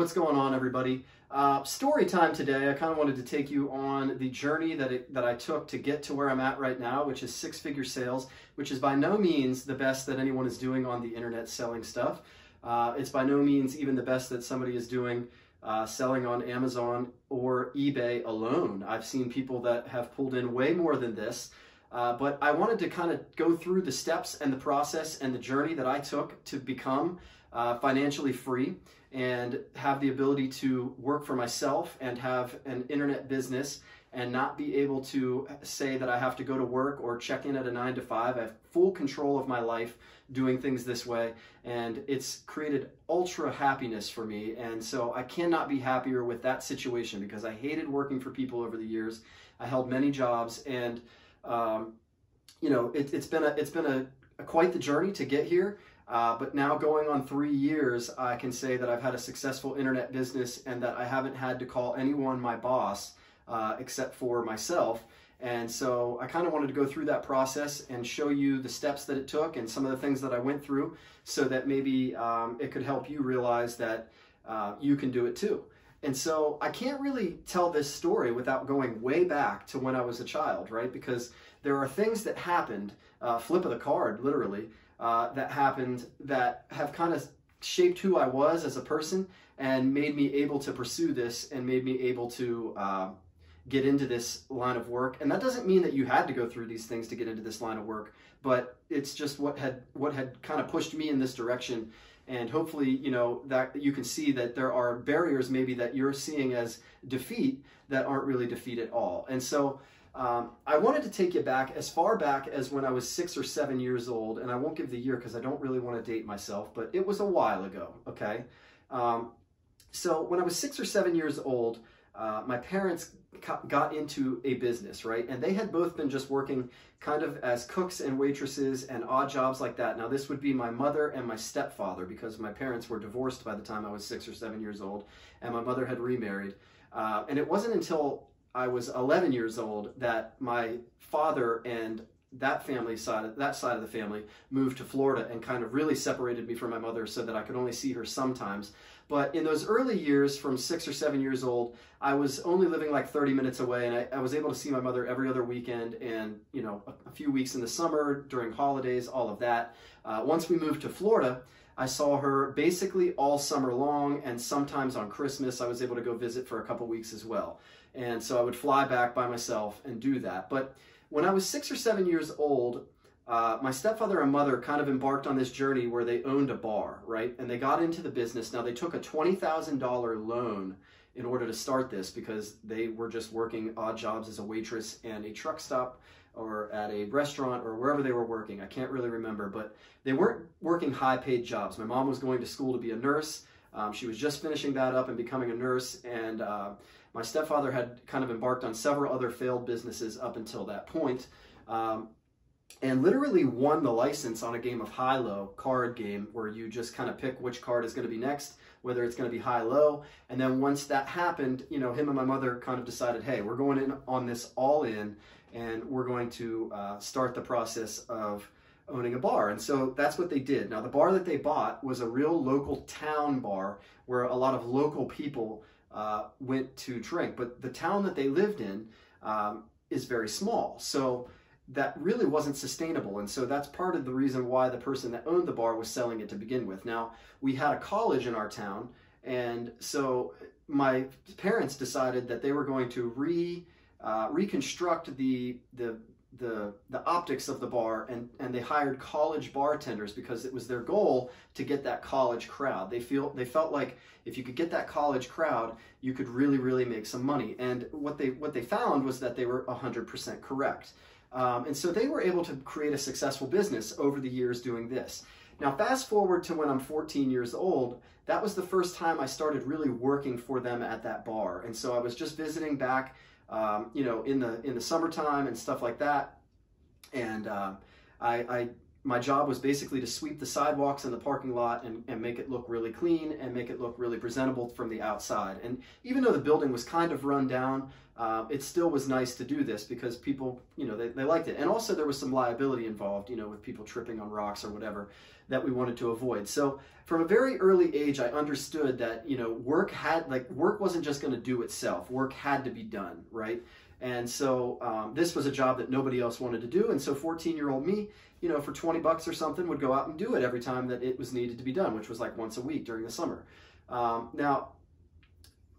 what's going on, everybody? Story time today. I kind of wanted to take you on the journey that I took to get to where I'm at right now, which is six-figure sales, which is by no means the best that anyone is doing on the internet selling stuff. It's by no means even the best that somebody is doing selling on Amazon or eBay alone. I've seen people that have pulled in way more than this. But I wanted to kind of go through the steps and the process and the journey that I took to become financially free and have the ability to work for myself and have an internet business and not be able to say that I have to go to work or check in at a 9 to 5. I have full control of my life doing things this way, and it's created ultra happiness for me. And so I cannot be happier with that situation because I hated working for people over the years. I held many jobs, and you know, it's been quite the journey to get here. But now going on 3 years, I can say that I've had a successful internet business and that I haven't had to call anyone my boss except for myself. And so I kind of wanted to go through that process and show you the steps that it took and some of the things that I went through so that maybe it could help you realize that you can do it too. And so I can't really tell this story without going way back to when I was a child, right? Because there are things that happened, flip of the card, literally, that happened that have kind of shaped who I was as a person and made me able to pursue this and made me able to get into this line of work. And that doesn't mean that you had to go through these things to get into this line of work, but it's just what had kind of pushed me in this direction. And hopefully, you know, that you can see that there are barriers maybe that you're seeing as defeat that aren't really defeat at all. And so I wanted to take you back as far back as when I was 6 or 7 years old, and I won't give the year because I don't really want to date myself, but it was a while ago, okay? So when I was 6 or 7 years old, my parents got into a business, right? And they had both been just working kind of as cooks and waitresses and odd jobs like that. Now this would be my mother and my stepfather because my parents were divorced by the time I was 6 or 7 years old, and my mother had remarried. And it wasn't until I was 11 years old that my father and that side of the family moved to Florida and kind of really separated me from my mother so that I could only see her sometimes. But in those early years, from 6 or 7 years old, I was only living like 30 minutes away, and I was able to see my mother every other weekend and, you know, a few weeks in the summer, during holidays, all of that. Once we moved to Florida, I saw her basically all summer long, and sometimes on Christmas, I was able to go visit for a couple weeks as well. And so I would fly back by myself and do that. But when I was 6 or 7 years old, my stepfather and mother kind of embarked on this journey where they owned a bar, right? And they got into the business. Now, they took a $20,000 loan in order to start this because they were just working odd jobs as a waitress and a truck stop or at a restaurant or wherever they were working. I can't really remember, but they weren't working high-paid jobs. My mom was going to school to be a nurse. She was just finishing that up and becoming a nurse, and my stepfather had kind of embarked on several other failed businesses up until that point. And literally won the license on a game of high-low card game where you just kind of pick which card is going to be next, whether it's going to be high-low. And then once that happened, you know, him and my mother kind of decided, hey, we're going in on this all in, and we're going to start the process of owning a bar. And so that's what they did. Now, the bar that they bought was a real local town bar where a lot of local people went to drink. But the town that they lived in is very small. So that really wasn't sustainable. And so that's part of the reason why the person that owned the bar was selling it to begin with. Now, we had a college in our town, and so my parents decided that they were going to reconstruct the optics of the bar, and they hired college bartenders because it was their goal to get that college crowd. They felt like if you could get that college crowd, you could really make some money. And what they found was that they were 100% correct. And so they were able to create a successful business over the years doing this. Now, fast forward to when I'm 14 years old, that was the first time I started really working for them at that bar. And so I was just visiting back, you know, in the summertime and stuff like that. And I my job was basically to sweep the sidewalks in the parking lot and make it look really clean and make it look really presentable from the outside. And even though the building was kind of run down, it still was nice to do this because people, they liked it. And also there was some liability involved, with people tripping on rocks or whatever that we wanted to avoid. So from a very early age, I understood that, work wasn't just going to do itself. Work had to be done, right? And so this was a job that nobody else wanted to do. And so 14-year-old me, for 20 bucks or something, would go out and do it every time that it was needed to be done, which was like once a week during the summer. Now,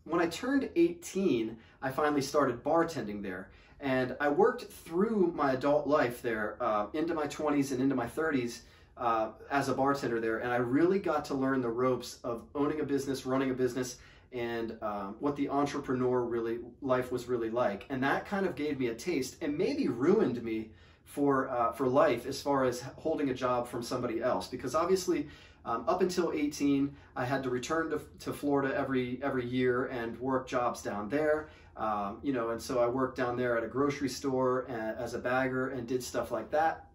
when I turned 18, I finally started bartending there. And I worked through my adult life there into my 20s and into my 30s as a bartender there. And I really got to learn the ropes of owning a business, running a business, and what the entrepreneur life was really like. And that kind of gave me a taste and maybe ruined me for life as far as holding a job from somebody else. Because obviously, up until 18, I had to return to Florida every year and work jobs down there. And so I worked down there at a grocery store as a bagger and did stuff like that.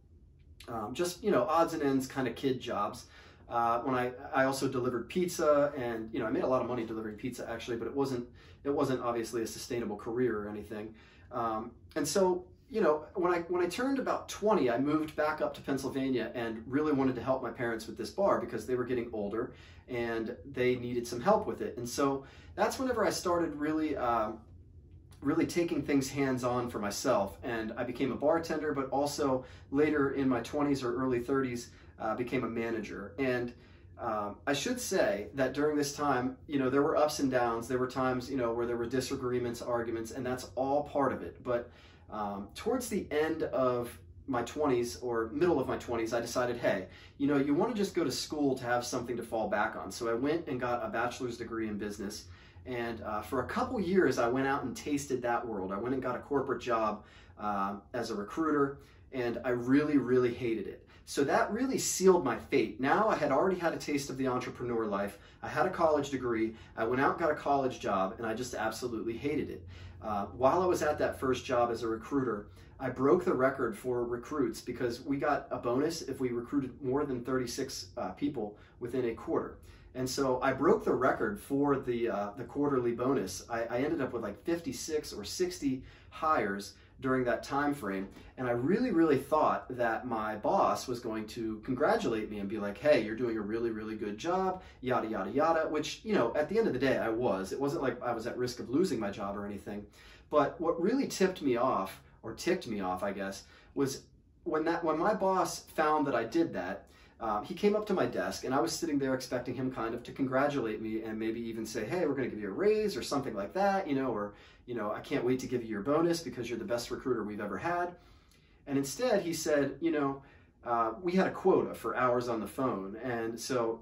Just, odds and ends kind of kid jobs. When I also delivered pizza, and I made a lot of money delivering pizza actually, but it wasn't obviously a sustainable career or anything. And so when I turned about 20, I moved back up to Pennsylvania and really wanted to help my parents with this bar because they were getting older and they needed some help with it. And so that's whenever I started really taking things hands-on for myself, and I became a bartender, but also later in my 20s or early 30s. Became a manager. And I should say that during this time, there were ups and downs. There were times, where there were disagreements, arguments, and that's all part of it. But towards the end of my 20s or middle of my 20s, I decided, hey, you want to just go to school to have something to fall back on. So I went and got a bachelor's degree in business. And for a couple years, I went out and tasted that world. I went and got a corporate job as a recruiter, and I really, really hated it. So that really sealed my fate. Now I had already had a taste of the entrepreneur life. I had a college degree. I went out and got a college job, and I just absolutely hated it. While I was at that first job as a recruiter, I broke the record for recruits because we got a bonus if we recruited more than 36 people within a quarter. And so I broke the record for the quarterly bonus. I ended up with like 56 or 60 hires during that time frame, and I really, really thought that my boss was going to congratulate me and be like, hey, you're doing a really, really good job, yada, yada, yada, which, at the end of the day, I was. It wasn't like I was at risk of losing my job or anything. But what really ticked me off, I guess, was when my boss found that I did that. He came up to my desk, and I was sitting there expecting him kind of to congratulate me and maybe even say, hey, we're going to give you a raise or something like that, or, I can't wait to give you your bonus because you're the best recruiter we've ever had. And instead, he said, we had a quota for hours on the phone. And so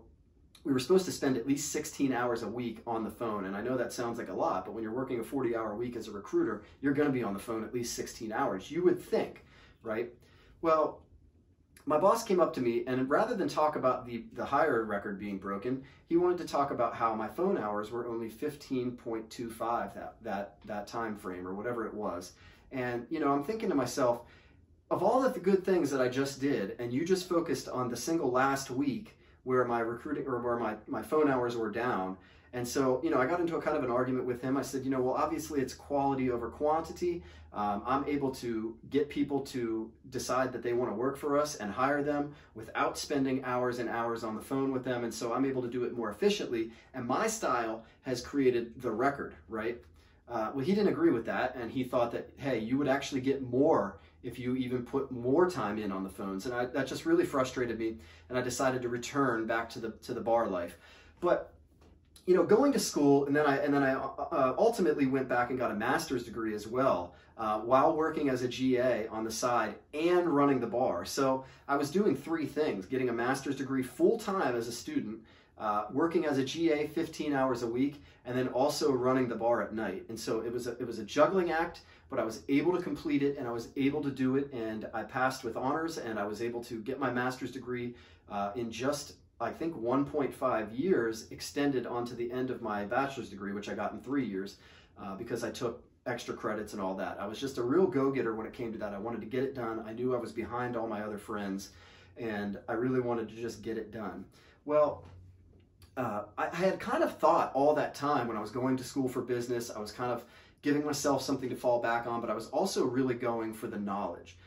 we were supposed to spend at least 16 hours a week on the phone. And I know that sounds like a lot, but when you're working a 40-hour week as a recruiter, you're going to be on the phone at least 16 hours. You would think, right? Well, my boss came up to me, and rather than talk about the hire record being broken, he wanted to talk about how my phone hours were only 15.25 that time frame or whatever it was. And I'm thinking to myself, of all of the good things that I just did, and you just focused on the single last week where my recruiting or where my phone hours were down. And so, I got into a kind of an argument with him. I said, well, obviously it's quality over quantity. I'm able to get people to decide that they want to work for us and hire them without spending hours and hours on the phone with them. And so I'm able to do it more efficiently. And my style has created the record, right? Well, he didn't agree with that. And he thought that, hey, you would actually get more if you even put more time in on the phones. And that just really frustrated me. And I decided to return back to the bar life. But going to school, and then I ultimately went back and got a master's degree as well, while working as a GA on the side and running the bar. So I was doing three things: getting a master's degree full time as a student, working as a GA 15 hours a week, and then also running the bar at night. And so it was a juggling act, but I was able to complete it, and I was able to do it, and I passed with honors, and I was able to get my master's degree in just, I think, 1.5 years, extended onto the end of my bachelor's degree, which I got in 3 years because I took extra credits and all that. I was just a real go-getter when it came to that. I wanted to get it done. I knew I was behind all my other friends. and I really wanted to just get it done. Well, I had kind of thought all that time when I was going to school for business, I was kind of giving myself something to fall back on, but I was also really going for the knowledge.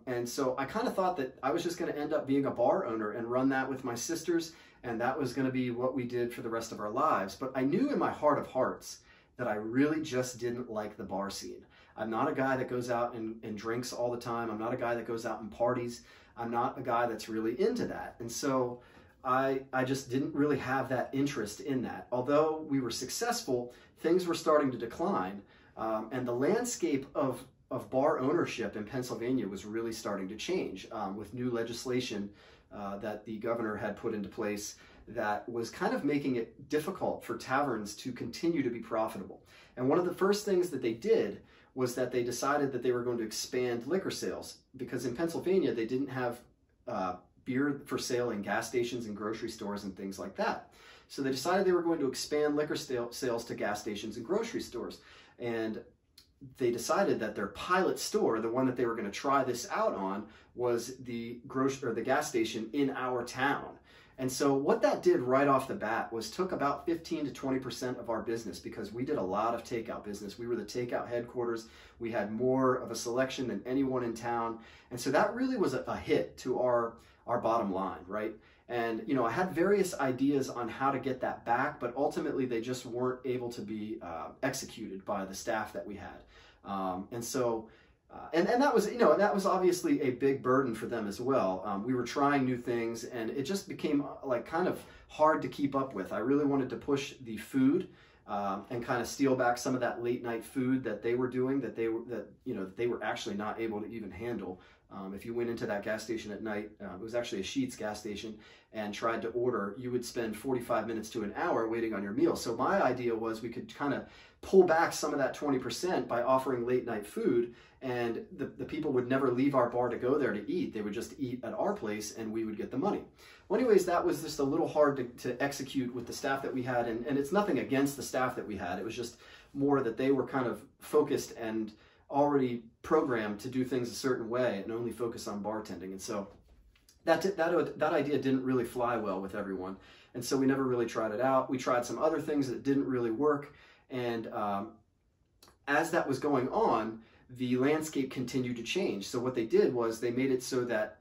And so I kind of thought that I was just going to end up being a bar owner and run that with my sisters, and that was going to be what we did for the rest of our lives. But I knew in my heart of hearts that I really just didn't like the bar scene. I'm not a guy that goes out and drinks all the time. I'm not a guy that goes out and parties. I'm not a guy that's really into that. And so I just didn't really have that interest in that. Although we were successful, things were starting to decline, and the landscape of bar ownership in Pennsylvania was really starting to change with new legislation that the governor had put into place that was kind of making it difficult for taverns to continue to be profitable. And one of the first things that they did was that they decided that they were going to expand liquor sales, because in Pennsylvania they didn't have beer for sale in gas stations and grocery stores and things like that. So they decided they were going to expand liquor sales to gas stations and grocery stores. And they decided that their pilot store, the one that they were going to try this out on, was the gas station in our town. And so what that did right off the bat was took about 15 to 20% of our business, because we did a lot of takeout business. We were the takeout headquarters. We had more of a selection than anyone in town. And so that really was a hit to our bottom line, right? And, you know, I had various ideas on how to get that back, but ultimately they just weren't able to be executed by the staff that we had. And so, and that was, you know, that was obviously a big burden for them as well. We were trying new things, and it just became like kind of hard to keep up with. I really wanted to push the food and kind of steal back some of that late night food that they were doing, that they were actually not able to even handle. If you went into that gas station at night, it was actually a Sheetz gas station, and tried to order, you would spend 45 minutes to an hour waiting on your meal. So my idea was we could kind of pull back some of that 20% by offering late night food, and the people would never leave our bar to go there to eat. They would just eat at our place and we would get the money. Well, anyways, that was just a little hard to execute with the staff that we had, and it's nothing against the staff that we had. It was just more that they were kind of focused and already programmed to do things a certain way and only focus on bartending. And so that idea didn't really fly well with everyone. And so we never really tried it out. We tried some other things that didn't really work. And as that was going on, the landscape continued to change. So what they did was they made it so that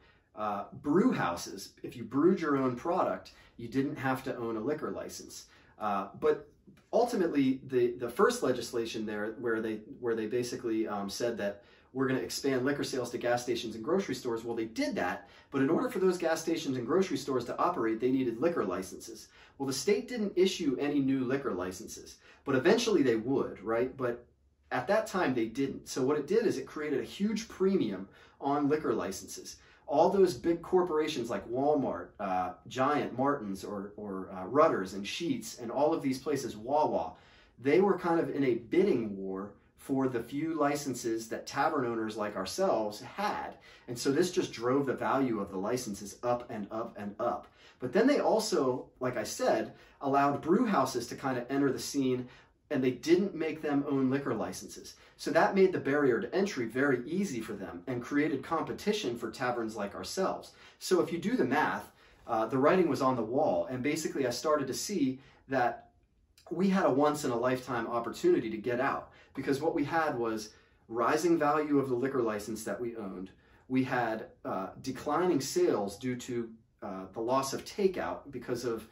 brew houses, if you brewed your own product, you didn't have to own a liquor license. But ultimately, the first legislation there, where they basically said that we're going to expand liquor sales to gas stations and grocery stores, well, they did that, but in order for those gas stations and grocery stores to operate, they needed liquor licenses. Well, the state didn't issue any new liquor licenses, but eventually they would, right? But at that time, they didn't. So what it did is it created a huge premium on liquor licenses. All those big corporations like Walmart, Giant, Martin's, or Rutter's and Sheetz, and all of these places, Wawa, they were kind of in a bidding war for the few licenses that tavern owners like ourselves had. And so this just drove the value of the licenses up and up and up. But then they also, like I said, allowed brew houses to kind of enter the scene, and they didn't make them own liquor licenses. So that made the barrier to entry very easy for them and created competition for taverns like ourselves. So if you do the math, the writing was on the wall, and basically I started to see that we had a once-in-a-lifetime opportunity to get out, because what we had was rising value of the liquor license that we owned. We had declining sales due to the loss of takeout because of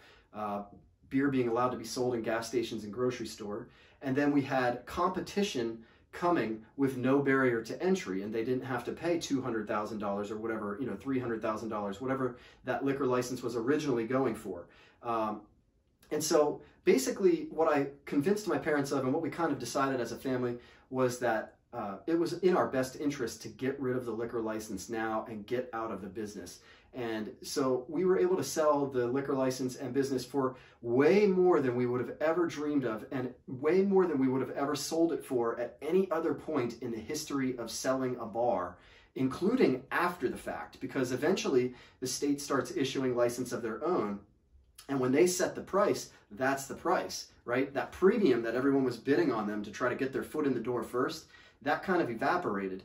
beer being allowed to be sold in gas stations and grocery store. And then we had competition coming with no barrier to entry, and they didn't have to pay $200,000 or whatever, you know, $300,000, whatever that liquor license was originally going for. And so basically what I convinced my parents of, and what we kind of decided as a family, was that it was in our best interest to get rid of the liquor license now and get out of the business. And so we were able to sell the liquor license and business for way more than we would have ever dreamed of, and way more than we would have ever sold it for at any other point in the history of selling a bar, including after the fact, because eventually the state starts issuing license of their own. And when they set the price, that's the price, right? That premium that everyone was bidding on them to try to get their foot in the door first, that kind of evaporated.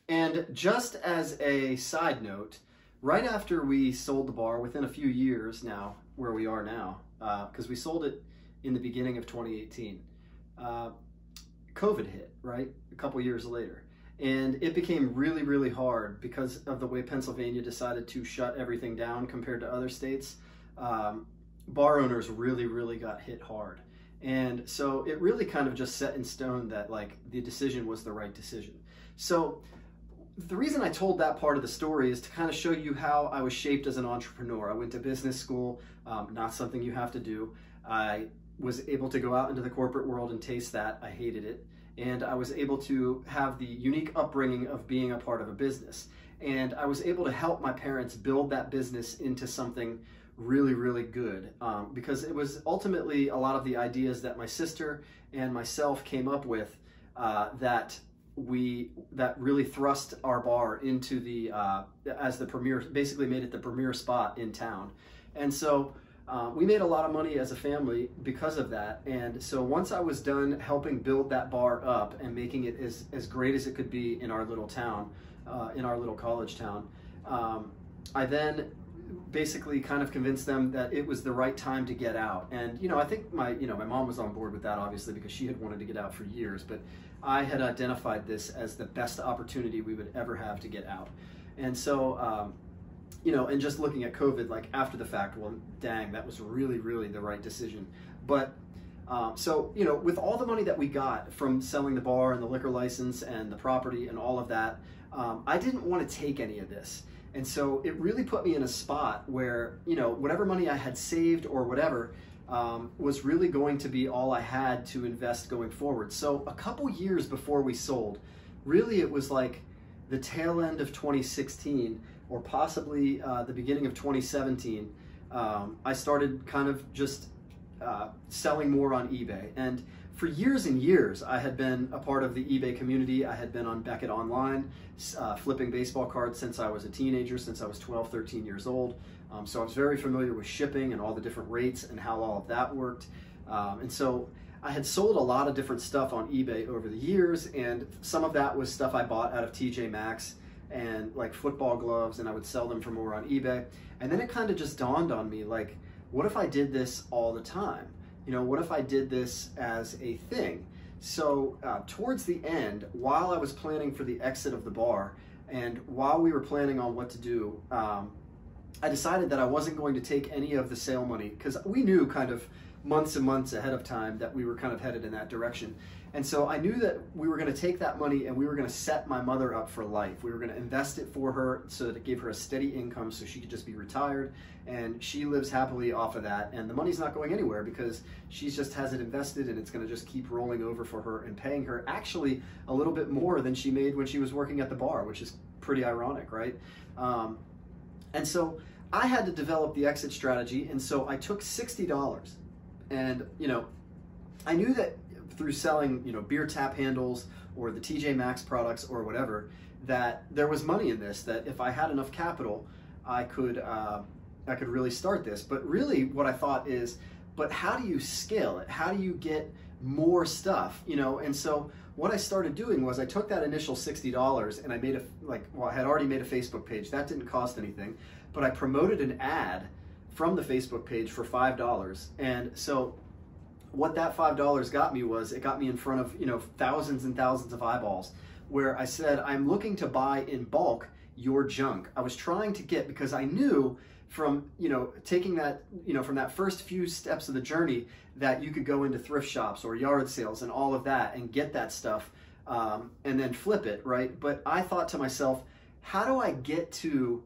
And just as a side note, right after we sold the bar, within a few years now, where we are now, because we sold it in the beginning of 2018, COVID hit, right? A couple years later. And it became really, really hard because of the way Pennsylvania decided to shut everything down compared to other states. Bar owners really, really got hit hard. And so it really kind of just set in stone that like the decision was the right decision. So the reason I told that part of the story is to kind of show you how I was shaped as an entrepreneur. I went to business school, not something you have to do. I was able to go out into the corporate world and taste that. I hated it. And I was able to have the unique upbringing of being a part of a business. And I was able to help my parents build that business into something really, really good, because it was ultimately a lot of the ideas that my sister and myself came up with that really thrust our bar into the as the premier, basically made it the premier spot in town. And so we made a lot of money as a family because of that. And so once I was done helping build that bar up and making it as great as it could be in our little town, in our little college town, I then basically kind of convinced them that it was the right time to get out. And, you know, I think my mom was on board with that, obviously, because she had wanted to get out for years, but I had identified this as the best opportunity we would ever have to get out. And so, you know, and just looking at COVID, like after the fact, well, dang, that was really, really the right decision. But so, you know, with all the money that we got from selling the bar and the liquor license and the property and all of that, I didn't want to take any of this. And so it really put me in a spot where, you know, whatever money I had saved or whatever was really going to be all I had to invest going forward. So a couple years before we sold, really it was like the tail end of 2016 or possibly the beginning of 2017, I started kind of just selling more on eBay. And for years and years, I had been a part of the eBay community. I had been on Beckett Online, flipping baseball cards since I was a teenager, since I was 12, 13 years old. So I was very familiar with shipping and all the different rates and how all of that worked. And so I had sold a lot of different stuff on eBay over the years, and some of that was stuff I bought out of TJ Maxx and like football gloves, and I would sell them for more on eBay. And then it kind of just dawned on me, like, what if I did this all the time? You know, what if I did this as a thing? So towards the end, while I was planning for the exit of the bar and while we were planning on what to do, I decided that I wasn't going to take any of the sale money, because we knew kind of months and months ahead of time that we were kind of headed in that direction. And so I knew that we were going to take that money and we were going to set my mother up for life. We were going to invest it for her so that it gave her a steady income so she could just be retired, and she lives happily off of that. And the money's not going anywhere because she just has it invested, and it's going to just keep rolling over for her and paying her actually a little bit more than she made when she was working at the bar, which is pretty ironic, right? And so I had to develop the exit strategy. And so I took $60, and, you know, I knew that through selling, you know, beer tap handles or the TJ Maxx products or whatever, that there was money in this, that if I had enough capital, I could really start this. But really what I thought is, but how do you scale it? How do you get more stuff, you know? And so what I started doing was I took that initial $60 and I made I had already made a Facebook page. That didn't cost anything, but I promoted an ad from the Facebook page for $5. And so what that $5 got me was, it got me in front of, you know, thousands and thousands of eyeballs, where I said, I'm looking to buy in bulk your junk. I was trying to get, because I knew from, you know, taking that, you know, from that first few steps of the journey, that you could go into thrift shops or yard sales and all of that and get that stuff and then flip it, right? But I thought to myself, how do I get to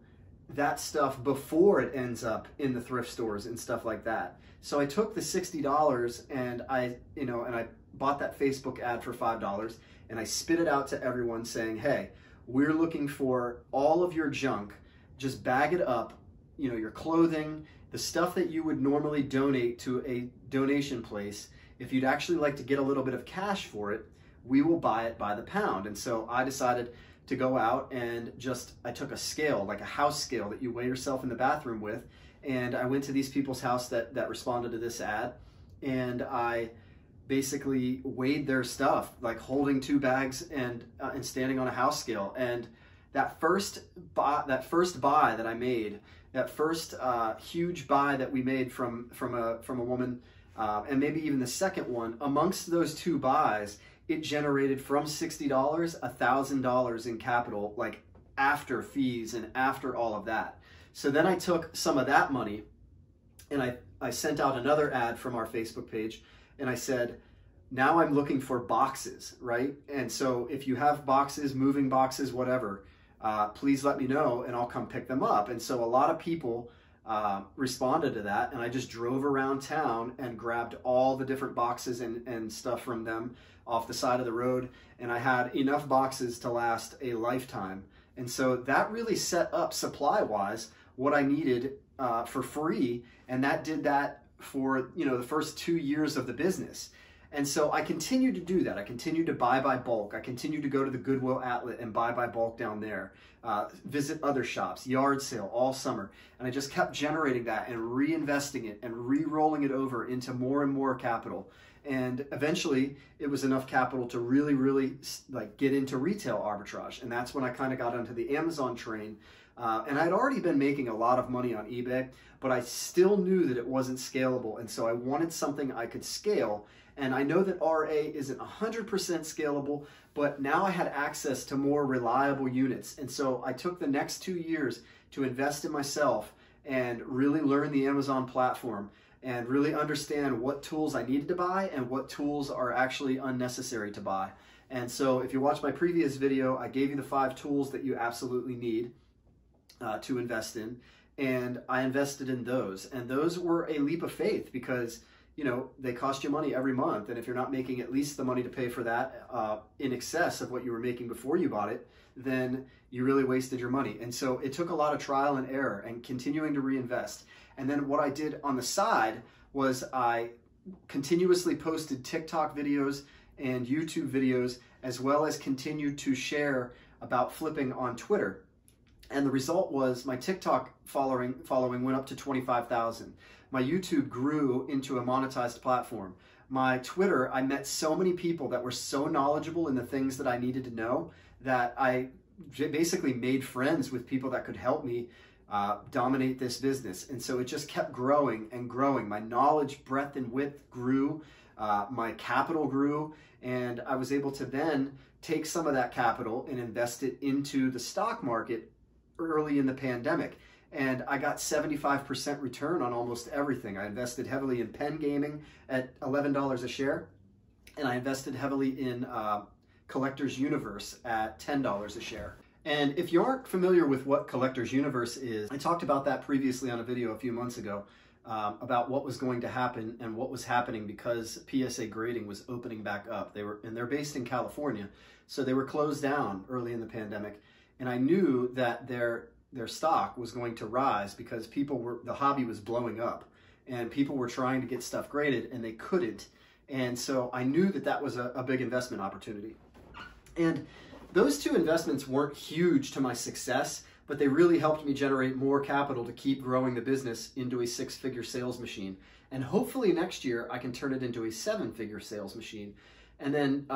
that stuff before it ends up in the thrift stores and stuff like that? So I took the $60 and I bought that Facebook ad for $5, and I spit it out to everyone saying, hey, we're looking for all of your junk. Just bag it up, you know, your clothing, the stuff that you would normally donate to a donation place. If you'd actually like to get a little bit of cash for it, we will buy it by the pound. And so I decided to go out and I took a scale, like a house scale that you weigh yourself in the bathroom with, and I went to these people's house that responded to this ad, and I basically weighed their stuff, like holding 2 bags and standing on a house scale. And that first buy that I made, that first huge buy that we made from a woman, and maybe even the second one, amongst those two buys, it generated from $60, $1,000 in capital, like after fees and after all of that. So then I took some of that money and I sent out another ad from our Facebook page, and I said, now I'm looking for boxes, right? And so if you have boxes, moving boxes, whatever, please let me know and I'll come pick them up. And so a lot of people responded to that, and I just drove around town and grabbed all the different boxes and stuff from them off the side of the road, and I had enough boxes to last a lifetime. And so that really set up supply-wise what I needed for free, and that did that for, you know, the first 2 years of the business. And so I continued to do that. I continued to buy by bulk. I continued to go to the Goodwill outlet and buy by bulk down there, visit other shops, yard sale all summer. And I just kept generating that and reinvesting it and re-rolling it over into more and more capital. And eventually it was enough capital to really, really like get into retail arbitrage. And that's when I kind of got onto the Amazon train. And I'd already been making a lot of money on eBay, but I still knew that it wasn't scalable. And so I wanted something I could scale. And I know that RA isn't 100% scalable, but now I had access to more reliable units. And so I took the next 2 years to invest in myself and really learn the Amazon platform and really understand what tools I needed to buy and what tools are actually unnecessary to buy. And so if you watch my previous video, I gave you the 5 tools that you absolutely need to invest in. And I invested in those. And those were a leap of faith because, you know, they cost you money every month. And if you're not making at least the money to pay for that in excess of what you were making before you bought it, then you really wasted your money. And so it took a lot of trial and error and continuing to reinvest. And then what I did on the side was I continuously posted TikTok videos and YouTube videos, as well as continued to share about flipping on Twitter. And the result was my TikTok following went up to 25,000. My YouTube grew into a monetized platform. My Twitter, I met so many people that were so knowledgeable in the things that I needed to know that I basically made friends with people that could help me dominate this business. And so it just kept growing and growing. My knowledge, breadth, and width grew. My capital grew. And I was able to then take some of that capital and invest it into the stock market early in the pandemic. And I got 75% return on almost everything. I invested heavily in pen gaming at $11 a share. And I invested heavily in Collector's Universe at $10 a share. And if you aren't familiar with what Collector's Universe is, I talked about that previously on a video a few months ago about what was going to happen and what was happening because PSA grading was opening back up. They're based in California, so they were closed down early in the pandemic. And I knew that their stock was going to rise because the hobby was blowing up and people were trying to get stuff graded and they couldn't. And so I knew that that was a big investment opportunity. And those 2 investments weren't huge to my success, but they really helped me generate more capital to keep growing the business into a 6-figure sales machine. And hopefully next year I can turn it into a 7-figure sales machine. And then,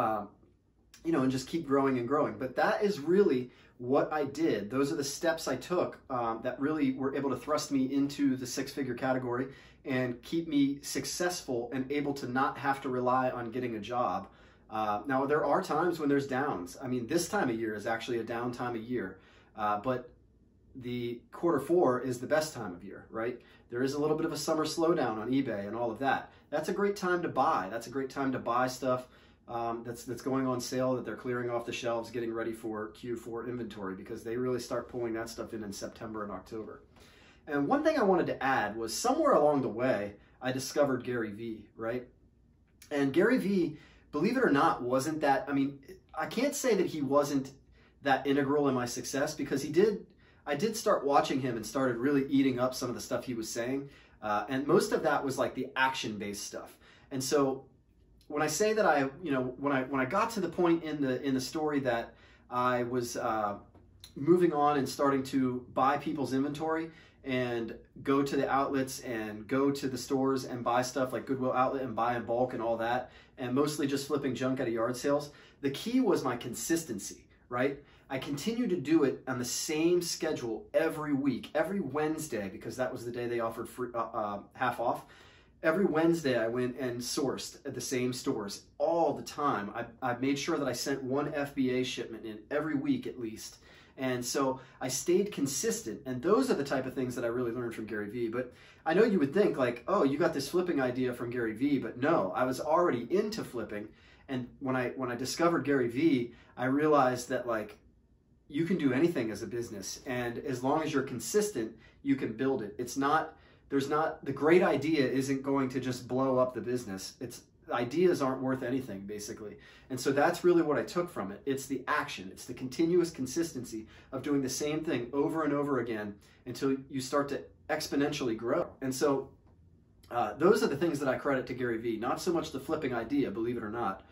you know, and just keep growing and growing. But that is really what I did. Those are the steps I took that really were able to thrust me into the 6-figure category and keep me successful and able to not have to rely on getting a job. Now, there are times when there's downs. I mean, this time of year is actually a down time of year, but the Q4 is the best time of year, right? There is a little bit of a summer slowdown on eBay and all of that. That's a great time to buy. That's a great time to buy stuff that's going on sale that they're clearing off the shelves, getting ready for Q4 inventory, because they really start pulling that stuff in September and October. And one thing I wanted to add was somewhere along the way, I discovered Gary Vee, right? And Gary Vee, believe it or not, wasn't that, I mean, I can't say that he wasn't that integral in my success, because I did start watching him and started really eating up some of the stuff he was saying. And most of that was like the action-based stuff. And so when I say that when I got to the point in the story that I was moving on and starting to buy people's inventory and go to the outlets and go to the stores and buy stuff like Goodwill Outlet and buy in bulk and all that, and mostly just flipping junk at a yard sales, the key was my consistency, right? I continued to do it on the same schedule every week, every Wednesday, because that was the day they offered free, half off. Every Wednesday I went and sourced at the same stores all the time. I made sure that I sent one FBA shipment in every week at least. And so I stayed consistent, and those are the type of things that I really learned from Gary Vee. But I know you would think like, oh, you got this flipping idea from Gary Vee, but no, I was already into flipping. And when I discovered Gary Vee, I realized that like you can do anything as a business, and as long as you're consistent, you can build it. The great idea isn't going to just blow up the business. Ideas aren't worth anything, basically. And so that's really what I took from it. It's the action. It's the continuous consistency of doing the same thing over and over again until you start to exponentially grow. And so those are the things that I credit to Gary Vee. Not so much the flipping idea, believe it or not.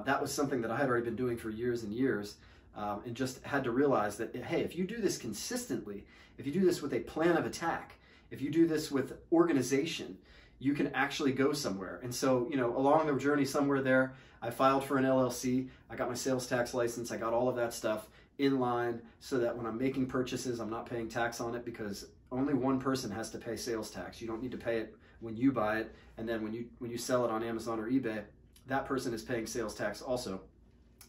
That was something that I had already been doing for years and years, and just had to realize that, hey, if you do this consistently, if you do this with a plan of attack, if you do this with organization, you can actually go somewhere. And so, you know, along the journey somewhere there, I filed for an LLC, I got my sales tax license, I got all of that stuff in line so that when I'm making purchases, I'm not paying tax on it, because only one person has to pay sales tax. You don't need to pay it when you buy it, and then when you sell it on Amazon or eBay, that person is paying sales tax also.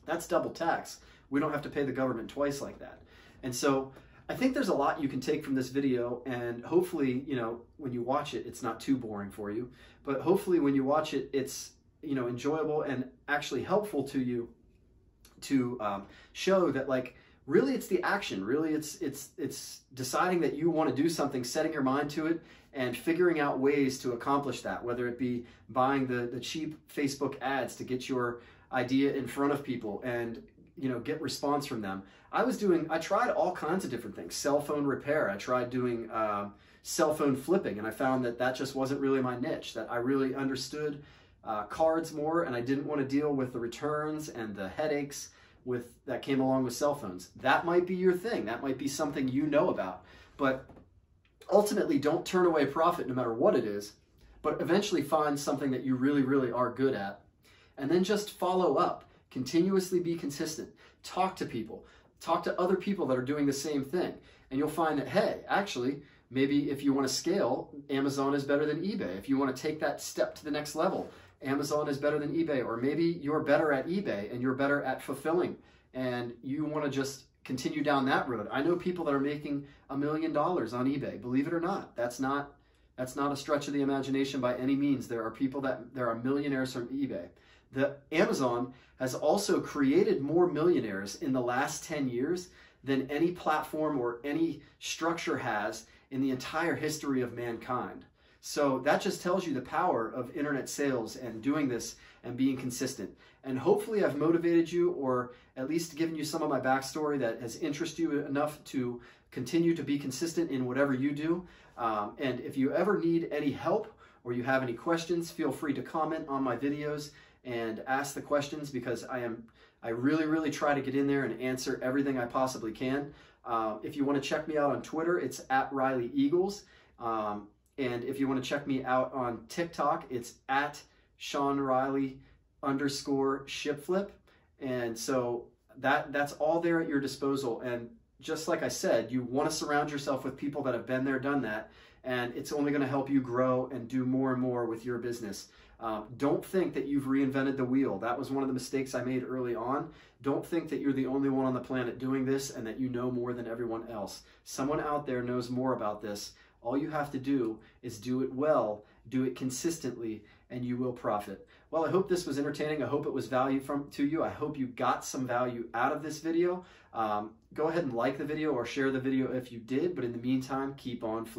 That's double tax. We don't have to pay the government twice like that. And so I think there's a lot you can take from this video, and hopefully, you know, when you watch it, it's not too boring for you, but hopefully when you watch it, it's, you know, enjoyable and actually helpful to you to show that, like, really it's the action. Really it's deciding that you want to do something, setting your mind to it, and figuring out ways to accomplish that, whether it be buying the cheap Facebook ads to get your idea in front of people and, you know, get response from them. I tried all kinds of different things. Cell phone repair. I tried doing cell phone flipping, and I found that that just wasn't really my niche, that I really understood cards more, and I didn't want to deal with the returns and the headaches that came along with cell phones. That might be your thing. That might be something you know about. But ultimately, don't turn away profit no matter what it is, but eventually find something that you really, really are good at, and then just follow up. Continuously be consistent. Talk to people. Talk to other people that are doing the same thing. And you'll find that, hey, actually, maybe if you want to scale, Amazon is better than eBay. If you want to take that step to the next level, Amazon is better than eBay. Or maybe you're better at eBay and you're better at fulfilling, and you want to just continue down that road. I know people that are making $1 million on eBay. Believe it or not, that's not a stretch of the imagination by any means. There are millionaires from eBay. The Amazon has also created more millionaires in the last 10 years than any platform or any structure has in the entire history of mankind. So that just tells you the power of internet sales and doing this and being consistent. And hopefully I've motivated you, or at least given you some of my backstory that has interested you enough to continue to be consistent in whatever you do. And if you ever need any help or you have any questions, feel free to comment on my videos and ask the questions, because I really, really try to get in there and answer everything I possibly can. If you want to check me out on Twitter, it's @RileyEagles. And if you want to check me out on TikTok, it's @SeanRiley_ShipFlip. And so that's all there at your disposal. And just like I said, you want to surround yourself with people that have been there, done that, and it's only going to help you grow and do more and more with your business. Don't think that you've reinvented the wheel. That was one of the mistakes I made early on. Don't think that you're the only one on the planet doing this and that you know more than everyone else. Someone out there knows more about this. All you have to do is do it well, do it consistently, and you will profit. Well, I hope this was entertaining. I hope it was value to you. I hope you got some value out of this video. Go ahead and like the video or share the video if you did, but in the meantime, keep on flipping.